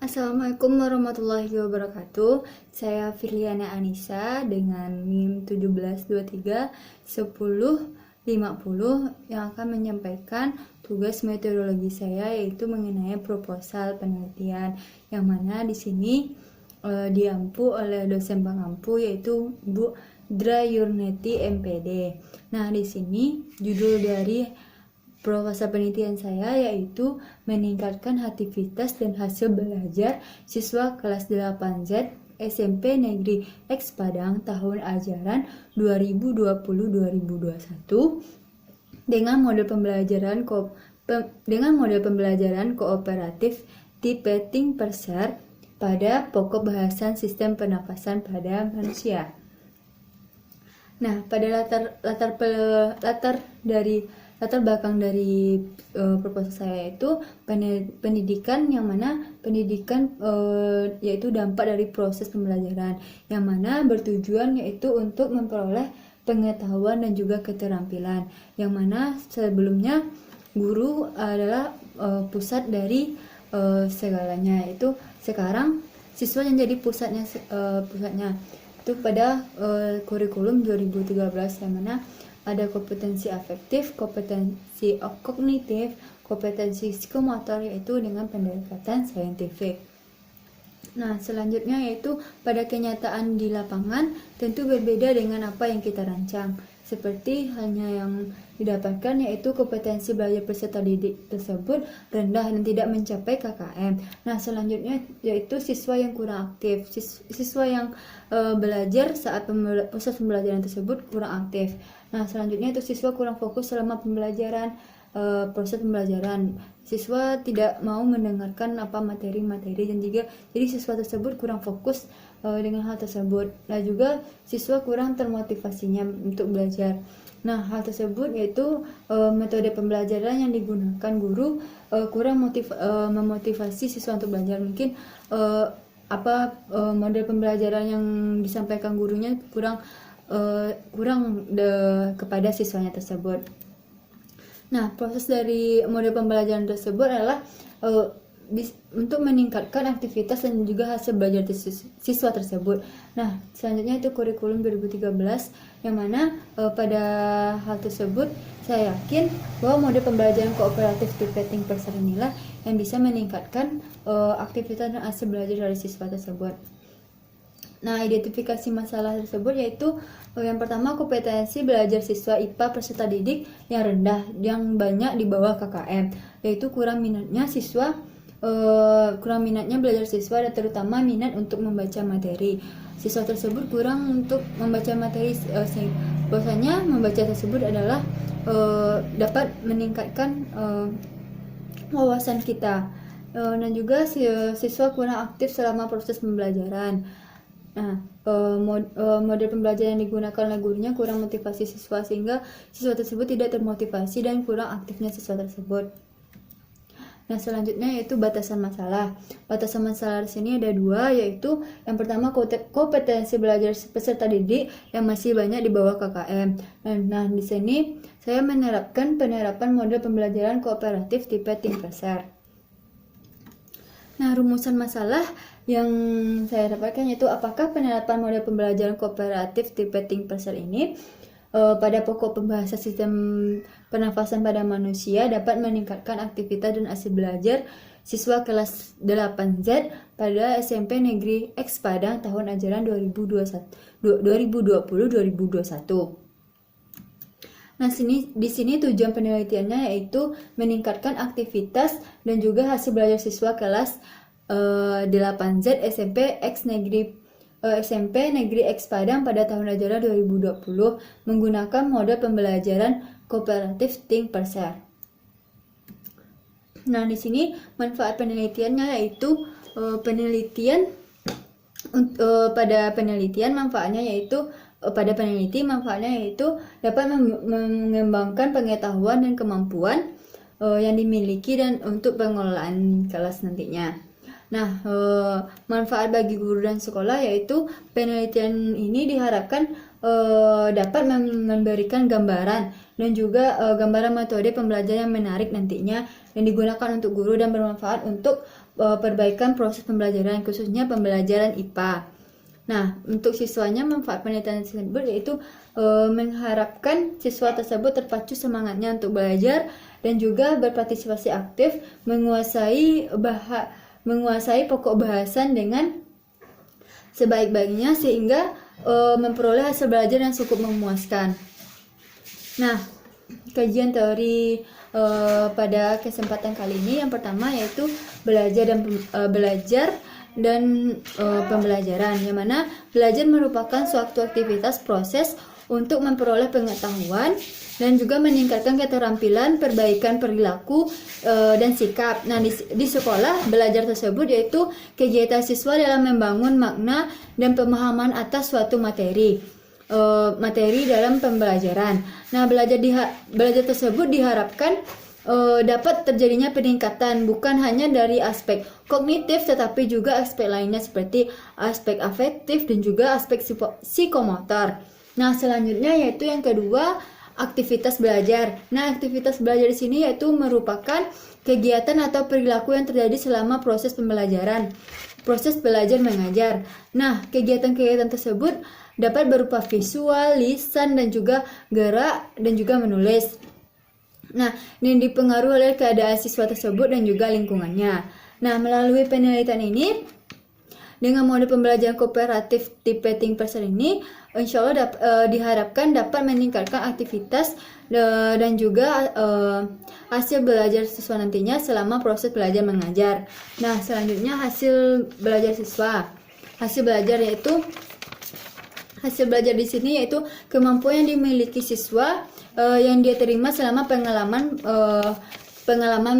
Assalamualaikum warahmatullahi wabarakatuh. Saya Firliana Anissa dengan NIM 17231050 yang akan menyampaikan tugas metodologi saya, yaitu mengenai proposal penelitian, yang mana di sini diampu oleh dosen pengampu, yaitu Bu Dra Yurneti MPD. Nah, di sini judul dari proposal penelitian saya yaitu meningkatkan aktivitas dan hasil belajar siswa kelas 8Z SMP Negeri X Padang tahun ajaran 2020-2021 dengan model pembelajaran kooperatif tipe Think Per pada pokok bahasan sistem pernafasan pada manusia. Nah, pada latar belakang dari proposal saya itu pendidikan, yang mana pendidikan yaitu dampak dari proses pembelajaran, yang mana bertujuan yaitu untuk memperoleh pengetahuan dan juga keterampilan, yang mana sebelumnya guru adalah pusat dari segalanya, itu sekarang siswa yang jadi pusatnya itu pada kurikulum 2013, yang mana ada kompetensi afektif, kompetensi kognitif, kompetensi psikomotor, yaitu dengan pendekatan saintifik. Nah, selanjutnya yaitu pada kenyataan di lapangan tentu berbeda dengan apa yang kita rancang. Seperti halnya yang didapatkan yaitu kompetensi belajar peserta didik tersebut rendah dan tidak mencapai KKM. Nah, selanjutnya yaitu siswa yang kurang aktif. Siswa yang belajar saat proses pembelajaran tersebut kurang aktif. Nah, selanjutnya itu siswa kurang fokus selama pembelajaran, proses pembelajaran. Siswa tidak mau mendengarkan materi-materi, dan juga jadi siswa tersebut kurang fokus dengan hal tersebut. Nah, juga siswa kurang termotivasinya untuk belajar. Nah, hal tersebut yaitu metode pembelajaran yang digunakan guru kurang memotivasi siswa untuk belajar. Mungkin model pembelajaran yang disampaikan gurunya kurang kepada siswanya tersebut. Nah, proses dari model pembelajaran tersebut adalah untuk meningkatkan aktivitas dan juga hasil belajar siswa tersebut. Nah, selanjutnya itu kurikulum 2013, yang mana pada hal tersebut saya yakin bahwa model pembelajaran kooperatif tipe Think Per inilah yang bisa meningkatkan aktivitas dan hasil belajar dari siswa tersebut. Nah, identifikasi masalah tersebut yaitu yang pertama, kompetensi belajar siswa IPA peserta didik yang rendah, yang banyak di bawah KKM, yaitu kurang minatnya belajar siswa, dan terutama minat untuk membaca materi. Siswa tersebut kurang untuk membaca materi, bahwasanya membaca tersebut adalah dapat meningkatkan wawasan kita, dan juga siswa kurang aktif selama proses pembelajaran. Nah, model pembelajaran yang digunakan oleh gurunya kurang motivasi siswa, sehingga siswa tersebut tidak termotivasi dan kurang aktifnya siswa tersebut. Nah, selanjutnya yaitu batasan masalah. Batasan masalah di sini ada dua, yaitu yang pertama kompetensi belajar peserta didik yang masih banyak di bawah KKM. Nah, di sini saya penerapan model pembelajaran kooperatif tipe Think Per. Nah, rumusan masalah yang saya dapatkan yaitu apakah penerapan model pembelajaran kooperatif tipe Think Per ini pada pokok pembahasan sistem pernafasan pada manusia dapat meningkatkan aktivitas dan hasil belajar siswa kelas 8Z pada SMP Negeri X Padang tahun ajaran 2020-2021. Nah, di sini tujuan penelitiannya yaitu meningkatkan aktivitas dan juga hasil belajar siswa kelas 8Z SMP Negeri X Padang pada tahun ajaran 2020 menggunakan model pembelajaran kooperatif Think Per. Nah, di sini manfaat penelitiannya yaitu pada peneliti manfaatnya yaitu dapat mengembangkan pengetahuan dan kemampuan yang dimiliki dan untuk pengelolaan kelas nantinya. Nah, manfaat bagi guru dan sekolah yaitu penelitian ini diharapkan dapat memberikan gambaran dan juga gambaran metode pembelajaran yang menarik nantinya, yang digunakan untuk guru dan bermanfaat untuk perbaikan proses pembelajaran, khususnya pembelajaran IPA. Nah, untuk siswanya manfaat penelitian tersebut yaitu mengharapkan siswa tersebut terpacu semangatnya untuk belajar dan juga berpartisipasi aktif, menguasai pokok bahasan dengan sebaik-baiknya sehingga memperoleh hasil belajar yang cukup memuaskan. Nah, kajian teori pada kesempatan kali ini yang pertama yaitu belajar dan pembelajaran, yang mana belajar merupakan suatu aktivitas proses untuk memperoleh pengetahuan dan juga meningkatkan keterampilan, perbaikan perilaku dan sikap. Nah, di sekolah belajar tersebut yaitu kegiatan siswa dalam membangun makna dan pemahaman atas suatu materi dalam pembelajaran. Nah, belajar tersebut diharapkan dapat terjadinya peningkatan bukan hanya dari aspek kognitif tetapi juga aspek lainnya seperti aspek afektif dan juga aspek psikomotor. Nah, selanjutnya yaitu yang kedua, aktivitas belajar. Nah, aktivitas belajar di sini yaitu merupakan kegiatan atau perilaku yang terjadi selama proses pembelajaran, proses belajar mengajar. Nah, kegiatan-kegiatan tersebut dapat berupa visual, lisan, dan juga gerak dan juga menulis. Nah, ini dipengaruhi oleh keadaan siswa tersebut dan juga lingkungannya. Nah, melalui penelitian ini, dengan mode pembelajaran kooperatif tipe think person ini, insya Allah diharapkan dapat meningkatkan aktivitas dan juga hasil belajar siswa nantinya selama proses belajar mengajar. Nah, selanjutnya hasil belajar siswa. Hasil belajar di sini yaitu kemampuan yang dimiliki siswa yang dia terima selama pengalaman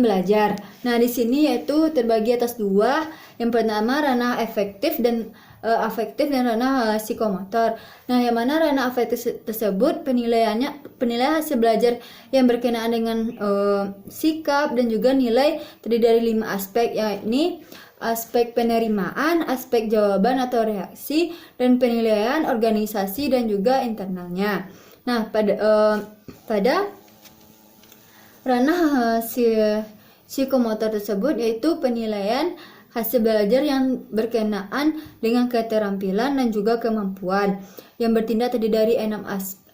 belajar. Nah, di sini yaitu terbagi atas dua. Yang pertama ranah afektif dan ranah psikomotor. Nah, yang mana ranah afektif tersebut penilaian hasil belajar yang berkenaan dengan sikap dan juga nilai terdiri dari 5 aspek, yakni aspek penerimaan, aspek jawaban atau reaksi, dan penilaian organisasi dan juga internalnya. Nah, pada ranah psikomotor tersebut yaitu penilaian hasil belajar yang berkenaan dengan keterampilan dan juga kemampuan yang bertindak terdiri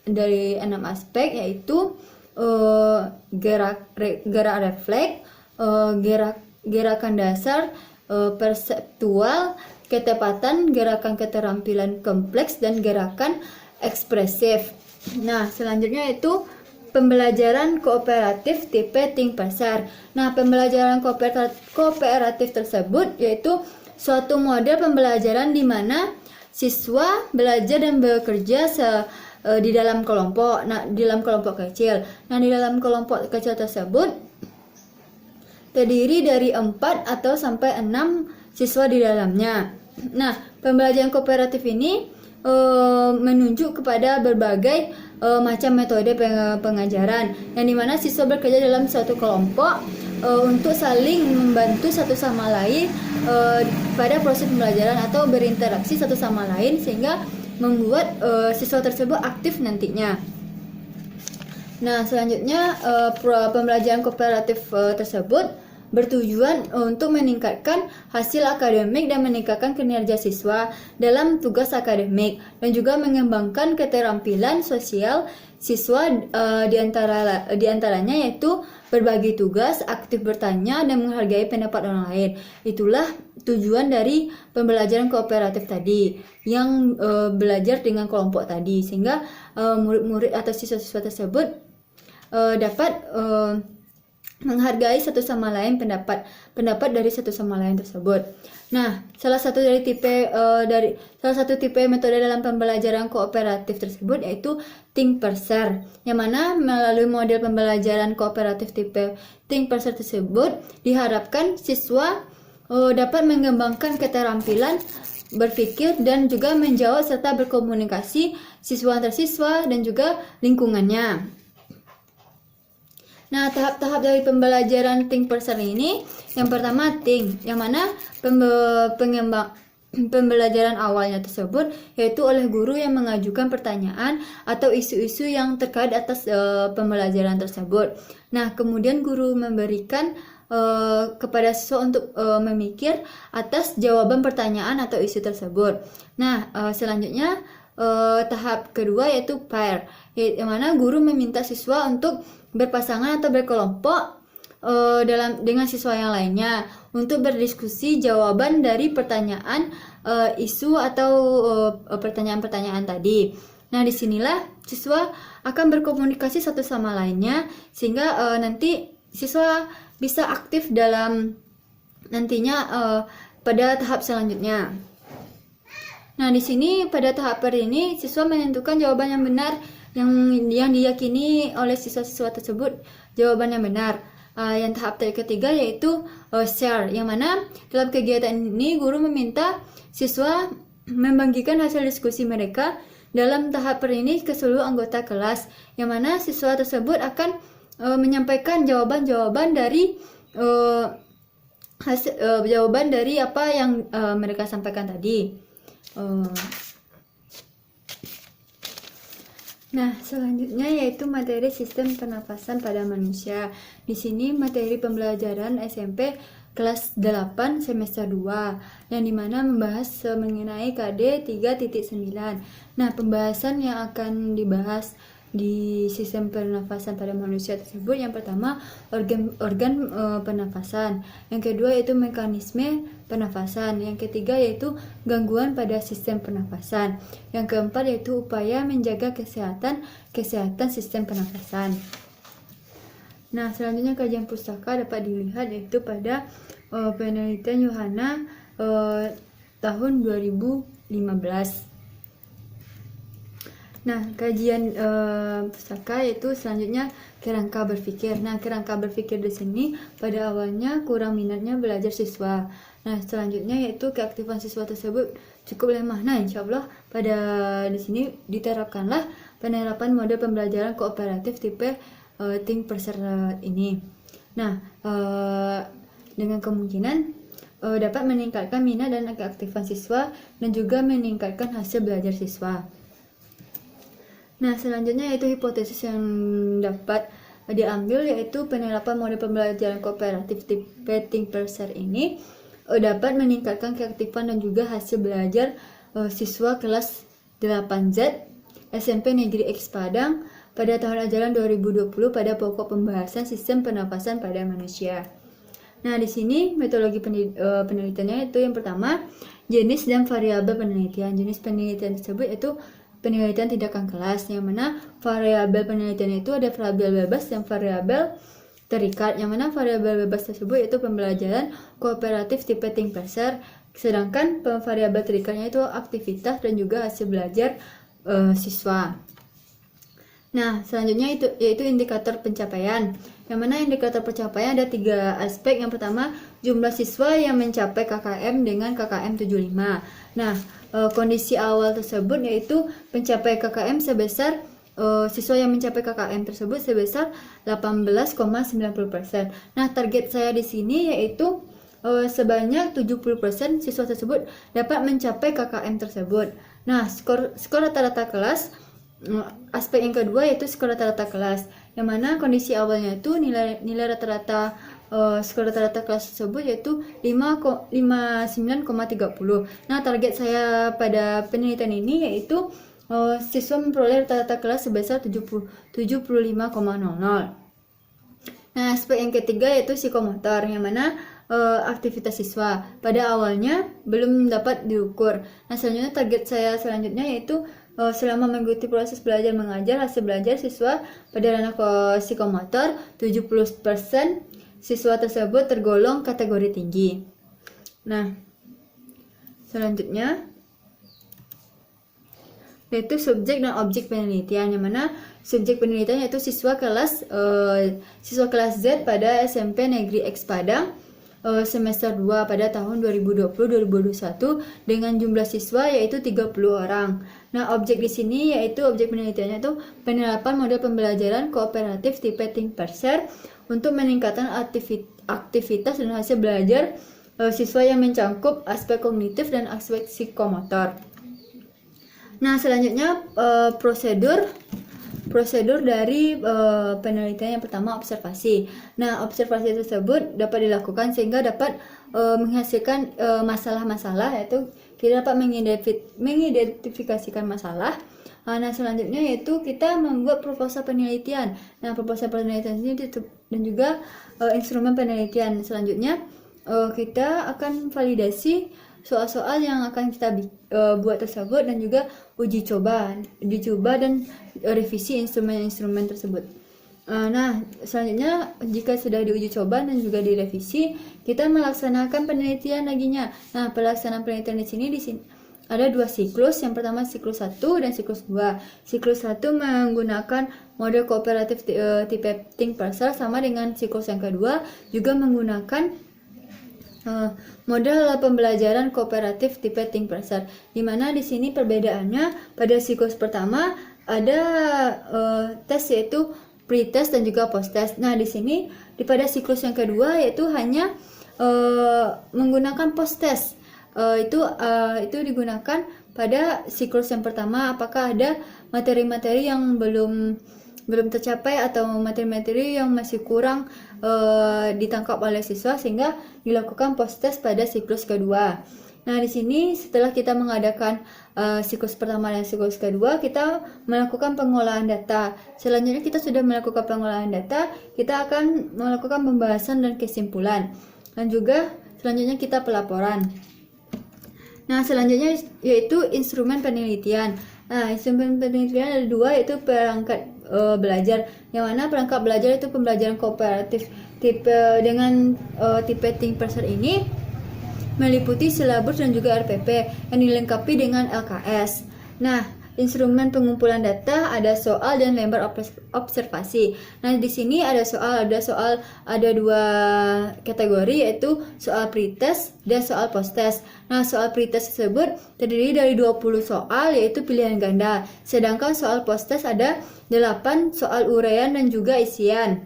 dari 6 aspek, yaitu gerak refleks, gerakan dasar, perseptual, ketepatan, gerakan keterampilan kompleks, dan gerakan ekspresif. Nah, selanjutnya itu pembelajaran kooperatif tipe think person. Nah, pembelajaran kooperatif tersebut yaitu suatu model pembelajaran di mana siswa belajar dan bekerja di dalam kelompok. Nah, di dalam kelompok kecil. Nah, di dalam kelompok kecil tersebut terdiri dari 4 atau sampai 6 siswa di dalamnya. Nah, pembelajaran kooperatif ini menunjuk kepada berbagai macam metode pengajaran yang dimana siswa bekerja dalam suatu kelompok untuk saling membantu satu sama lain pada proses pembelajaran atau berinteraksi satu sama lain sehingga membuat siswa tersebut aktif nantinya. Nah, selanjutnya pembelajaran kooperatif tersebut bertujuan untuk meningkatkan hasil akademik dan meningkatkan kinerja siswa dalam tugas akademik dan juga mengembangkan keterampilan sosial siswa diantaranya yaitu berbagi tugas, aktif bertanya, dan menghargai pendapat orang lain. Itulah tujuan dari pembelajaran kooperatif tadi yang belajar dengan kelompok tadi sehingga murid-murid atau siswa-siswa tersebut dapat menghargai satu sama lain pendapat dari satu sama lain tersebut. Nah, salah satu tipe metode dalam pembelajaran kooperatif tersebut yaitu think person, yang mana melalui model pembelajaran kooperatif tipe think person tersebut diharapkan siswa dapat mengembangkan keterampilan berpikir dan juga menjawab serta berkomunikasi siswa antar siswa dan juga lingkungannya. Nah, tahap-tahap dari pembelajaran think person ini, yang pertama think, yang mana pembelajaran awalnya tersebut yaitu oleh guru yang mengajukan pertanyaan atau isu-isu yang terkait atas pembelajaran tersebut. Nah, kemudian guru memberikan kepada siswa untuk memikir atas jawaban pertanyaan atau isu tersebut. Nah, selanjutnya tahap kedua yaitu pair, yang mana guru meminta siswa untuk berpasangan atau berkelompok dengan siswa yang lainnya untuk berdiskusi jawaban dari pertanyaan isu atau pertanyaan-pertanyaan tadi. Nah, disinilah siswa akan berkomunikasi satu sama lainnya sehingga nanti siswa bisa aktif dalam nantinya pada tahap selanjutnya. Nah, di sini pada tahap ini siswa menentukan jawaban yang benar yang diyakini oleh siswa-siswa tersebut jawaban yang benar. Yang tahap ketiga yaitu share, yang mana dalam kegiatan ini guru meminta siswa membagikan hasil diskusi mereka dalam tahap ini ke seluruh anggota kelas, yang mana siswa tersebut akan menyampaikan jawaban-jawaban dari jawaban dari apa yang mereka sampaikan tadi. Nah, selanjutnya yaitu materi sistem pernafasan pada manusia. Di sini materi pembelajaran SMP kelas 8 semester 2 yang dimana membahas mengenai KD 3.9. Nah, pembahasan yang akan dibahas di sistem pernafasan pada manusia tersebut, yang pertama organ pernafasan, yang kedua yaitu mekanisme pernafasan, yang ketiga yaitu gangguan pada sistem pernafasan, yang keempat yaitu upaya menjaga kesehatan sistem pernafasan. Nah, selanjutnya kajian pustaka dapat dilihat yaitu pada penelitian Yohana tahun 2015. Nah, kajian pustaka yaitu selanjutnya kerangka berpikir. Nah, kerangka berpikir di sini pada awalnya kurang minatnya belajar siswa. Nah, selanjutnya yaitu keaktifan siswa tersebut cukup lemah. Nah, insya Allah pada di sini diterapkanlah penerapan model pembelajaran kooperatif tipe think Perser ini. Nah, dengan kemungkinan dapat meningkatkan minat dan keaktifan siswa dan juga meningkatkan hasil belajar siswa. Nah, selanjutnya yaitu hipotesis yang dapat diambil yaitu penerapan model pembelajaran kooperatif tipe think Perser ini dapat meningkatkan keaktifan dan juga hasil belajar siswa kelas 8Z SMP Negeri X Padang pada tahun ajaran 2020 pada pokok pembahasan sistem pernafasan pada manusia. Nah, di sini metodologi penelitiannya itu yang pertama jenis dan variabel penelitian. Jenis penelitian tersebut yaitu penelitian tindakan kelas, yang mana variabel penelitian itu ada variabel bebas dan variabel terikat, yang mana variabel bebas tersebut yaitu pembelajaran kooperatif tipe think Perser, sedangkan variabel terikatnya itu aktivitas dan juga hasil belajar siswa. Nah, selanjutnya yaitu indikator pencapaian, yang mana indikator pencapaian ada 3 aspek. Yang pertama, jumlah siswa yang mencapai KKM dengan KKM 75. Nah, kondisi awal tersebut yaitu mencapai KKM sebesar siswa yang mencapai KKM tersebut sebesar 18,90%. Nah, target saya di sini yaitu sebanyak 70% siswa tersebut dapat mencapai KKM tersebut. Nah, skor rata-rata kelas, aspek yang kedua yaitu skor rata-rata kelas, yang mana kondisi awalnya itu nilai rata-rata skor rata-rata kelas tersebut yaitu 59,30. Nah, target saya pada penelitian ini yaitu siswa memperoleh rata-rata kelas sebesar 75,00. Nah, aspek yang ketiga yaitu psikomotor, yang mana aktivitas siswa pada awalnya belum dapat diukur. Nah, selanjutnya target saya selanjutnya yaitu selama mengikuti proses belajar mengajar, hasil belajar siswa pada ranah psikomotor 70% siswa tersebut tergolong kategori tinggi. Nah, selanjutnya yaitu subjek dan objek penelitian, yang mana subjek penelitian yaitu siswa kelas Z pada SMP Negeri X Padang semester 2 pada tahun 2020-2021 dengan jumlah siswa yaitu 30 orang. Nah, objek di sini yaitu objek penelitiannya itu penerapan model pembelajaran kooperatif tipe think Perser untuk meningkatkan aktivitas dan hasil belajar siswa yang mencakup aspek kognitif dan aspek psikomotor. Nah, selanjutnya prosedur prosedur dari penelitian yang pertama observasi. Nah, observasi tersebut dapat dilakukan sehingga dapat menghasilkan masalah-masalah, yaitu kita dapat mengidentifikasikan masalah. Nah, selanjutnya yaitu kita membuat proposal penelitian. Nah, proposal penelitian ini dan juga instrumen penelitian. Selanjutnya kita akan validasi soal-soal yang akan kita buat tersebut dan juga uji coba dan revisi instrumen-instrumen tersebut. Nah, selanjutnya jika sudah diuji coba dan juga direvisi, kita melaksanakan penelitian laginya. Nah, pelaksanaan penelitian di sini ada dua siklus. Yang pertama siklus 1 dan siklus 2. Siklus 1 menggunakan model kooperatif tipe think parser, sama dengan siklus yang kedua juga menggunakan model pembelajaran kooperatif tipe think parser. Di mana di sini perbedaannya, pada siklus pertama ada tes yaitu pre-test dan juga post-test. Nah, di sini pada siklus yang kedua yaitu hanya menggunakan post-test. Itu digunakan pada siklus yang pertama apakah ada materi-materi yang belum tercapai atau materi-materi yang masih kurang ditangkap oleh siswa, sehingga dilakukan post-test pada siklus kedua. Nah, di sini setelah kita mengadakan siklus pertama dan siklus kedua, kita melakukan pengolahan data. Selanjutnya kita sudah melakukan pengolahan data, kita akan melakukan pembahasan dan kesimpulan. Dan juga selanjutnya kita pelaporan. Nah, selanjutnya yaitu instrumen penelitian. Nah, instrumen penelitian ada dua, yaitu perangkat belajar. Yang mana perangkat belajar itu pembelajaran kooperatif dengan tipe think parser ini meliputi silabus dan juga RPP yang dilengkapi dengan LKS. Nah, instrumen pengumpulan data ada soal dan lembar observasi. Nah, di sini ada dua kategori, yaitu soal pretest dan soal posttest. Nah, soal pretest tersebut terdiri dari 20 soal, yaitu pilihan ganda. Sedangkan soal posttest ada 8 soal uraian dan juga isian.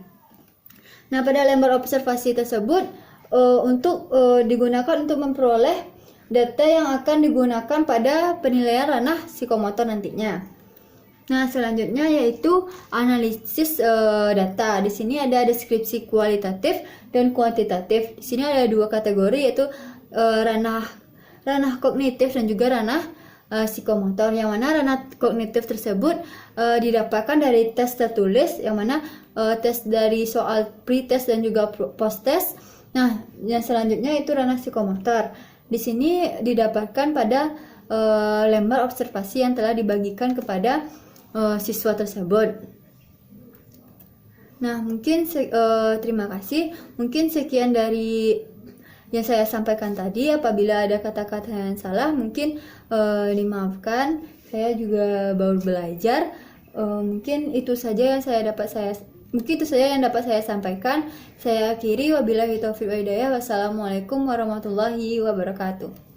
Nah, pada lembar observasi tersebut digunakan untuk memperoleh data yang akan digunakan pada penilaian ranah psikomotor nantinya. Nah, selanjutnya yaitu analisis data. Di sini ada deskripsi kualitatif dan kuantitatif. Di sini ada dua kategori, yaitu ranah kognitif dan juga ranah psikomotor. Yang mana ranah kognitif tersebut didapatkan dari tes tertulis, yang mana tes dari soal pre-test dan juga post-test. Nah, yang selanjutnya itu ranah psikomotor. Di sini didapatkan pada lembar observasi yang telah dibagikan kepada siswa tersebut. Nah, mungkin terima kasih. Mungkin sekian dari yang saya sampaikan tadi. Apabila ada kata-kata yang salah, mungkin dimaafkan. Saya juga baru belajar. Mungkin itu saja yang dapat saya sampaikan. Saya akhiri, wabillahi taufiq wal hidayah. Wassalamualaikum warahmatullahi wabarakatuh.